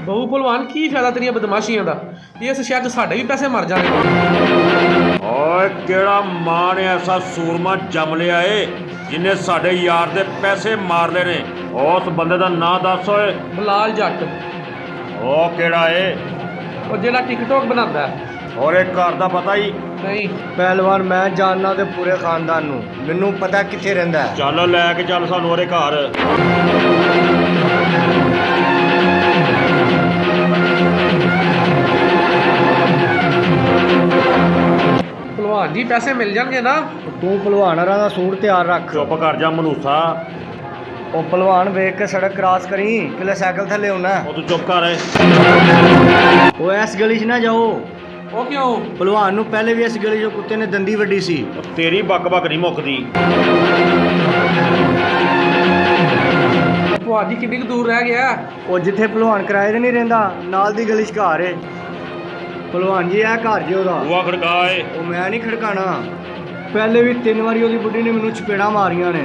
ਬਹੁ ਭਲਵਾਨ ਕੀ ਫਾਇਦਾ ਤੇਰੀਆਂ ਬਦਮਾਸ਼ੀਆਂ ਦਾ, ਇਸ ਸ਼ਹਿਰ 'ਚ ਸਾਡੇ ਵੀ ਪੈਸੇ ਮਰ ਜਾਣੇ। ਓਏ ਕਿਹੜਾ ਮਾਂ ਨੇ ਐਸਾ ਸੂਰਮਾ ਜੰਮ ਲਿਆ ਏ ਜਿਹਨੇ ਸਾਡੇ ਯਾਰ ਦੇ ਪੈਸੇ ਮਾਰ ਲਏ ਨੇ? ਉਸ ਬੰਦੇ ਦਾ ਨਾਂ ਦੱਸ ਓਏ। ਬਲਾਲ ਜੱਟ, ਉਹ ਕਿਹੜਾ ਏ? ਉਹ ਜਿਹੜਾ ਟਿਕਟੋਕ ਬਣਾਉਂਦਾ ਹੈ। ਔਰ ਇਹ ਘਰ ਦਾ ਪਤਾ ਹੀ ਨਹੀਂ ਪਹਿਲਵਾਨ ਮੈਂ ਜਾਣਨਾ ਤੇ ਪੂਰੇ ਖਾਨਦਾਨ ਨੂੰ, ਮੈਨੂੰ ਪਤਾ ਕਿੱਥੇ ਰਹਿੰਦਾ ਹੈ। ਚੱਲ ਲੈ ਕੇ ਚੱਲ ਸਾਨੂੰ ਉਹਦੇ ਘਰ। ਭਲਵਾਨ ਜੀ ਪੈਸੇ ਮਿਲ ਜਾਣਗੇ ਨਾ? ਤੂੰ ਭਲਵਾਨਾਂ ਦਾ ਸੂਟ ਤਿਆਰ ਰੱਖ। ਚੁੱਪ ਕਰ ਜਾ ਮਨੂਸਾ। ਉਹ ਭਲਵਾਨ ਵੇਖ ਕੇ ਸੜਕ ਕ੍ਰਾਸ ਕਰੀ, ਕਿਲੇ ਸਾਈਕਲ ਥੱਲੇ ਹੋਣਾ। ਉਹ ਤੂੰ ਚੁੱਪ ਕਰ। ਉਹ ਇਸ ਗਲੀ 'ਚ ਨਾ ਜਾਓ। ਉਹ ਕਿਉਂ? ਭਲਵਾਨ ਨੂੰ ਪਹਿਲੇ ਵੀ ਇਸ ਗਲੀ 'ਚੋਂ ਕੁੱਤੇ ਨੇ ਦੰਦੀ ਵੱਢੀ ਸੀ। ਤੇਰੀ ਬੱਕ-ਬੱਕ ਨਹੀਂ ਮੁੱਕਦੀ। ਭਲਵਾਨ ਜੀ ਕਿੰਨੀ ਕੁ ਦੂਰ ਰਹਿ ਗਿਆ? ਉਹ ਜਿੱਥੇ ਭਲਵਾਨ ਕਿਰਾਏ ਤੇ ਨਹੀਂ ਰਹਿੰਦਾ, ਨਾਲ ਦੀ ਗਲੀ 'ਚ ਘਰ ਏ। ਭਲਵਾਨ ਜੀ ਇਹ ਘਰ ਜੀ ਉਹਦਾ। ਬੂਆ ਖੜਕਾ ਏ। ਉਹ ਮੈਂ ਨਹੀਂ ਖੜਕਾਣਾ, ਪਹਿਲੇ ਵੀ 3 ਵਾਰੀ ਉਹਦੀ ਬੁੱਢੀ ਨੇ ਮੈਨੂੰ ਚਪੇੜਾਂ ਮਾਰੀਆਂ ਨੇ।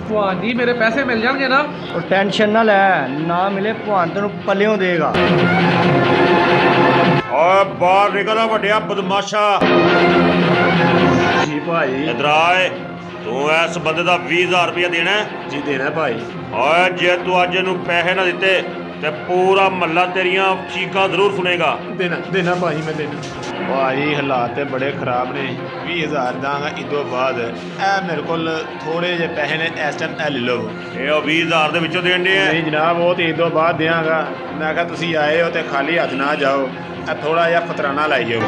ਭਲਵਾਨ ਜੀ ਮੇਰੇ ਪੈਸੇ ਮਿਲ ਜਾਣਗੇ ਨਾ? ਉਹ ਟੈਨਸ਼ਨ ਨਾ ਲੈ, ਨਾ ਮਿਲੇ ਭਲਵਾਨ ਤੈਨੂੰ ਪੱਲਿਓਂ ਦੇਗਾ। ਓਏ ਬਾਹਰ ਨਿਕਲ ਵੱਡਿਆ ਬਦਮਾਸ਼ਾ। ਜੀ ਭਾਈ। ਇਧਰ ਆਏ। ਤੂੰ ਇਸ ਬੰਦੇ ਦਾ 20,000 ਰੁਪਇਆ ਦੇਣਾ ਹੈ? ਜੀ ਦੇਣਾ ਭਾਈ। ਓਏ ਜੇ ਤੂੰ ਅੱਜ ਇਹਨੂੰ ਪੈਸੇ ਨਾ ਦਿੱਤੇ ਤੇ ਪੂਰਾ ਮਹੱਲਾ ਤੇਰੀਆਂ ਚੀਕਾਂ ਜ਼ਰੂਰ ਸੁਣੇਗਾ। ਦੇਣਾ ਭਾਈ, ਮੈਂ ਦੇਣਾ ਭਾਈ। ਹਾਲਾਤ ਤੇ ਬੜੇ ਖਰਾਬ ਨੇ। 20,000 ਦਾਂਗਾ ਇਦੋਂ ਬਾਅਦ। ਇਹ ਮੇਰੇ ਕੋਲ ਥੋੜੇ ਜਿਹੇ ਪੈਸੇ ਨੇ, ਇਸ ਟਾਈਮ ਇਹ ਲੈ ਲਓ। ਇਹ ਉਹ 20,000 ਦੇ ਵਿੱਚੋਂ ਦੇਣ ਦੇ ਆ। ਨਹੀਂ ਜਨਾਬ, ਉਹ ਤੇ ਇਦੋਂ ਬਾਅਦ ਦਿਆਂਗਾ। ਮੈਂ ਕਿਹਾ ਤੁਸੀਂ ਆਏ ਹੋ ਤੇ ਖਾਲੀ ਹੱਥ ਨਾ ਜਾਓ, ਇਹ ਥੋੜਾ ਜਿਹਾ ਫਤਰਾਨਾ ਲਾਈ ਜਾਓ।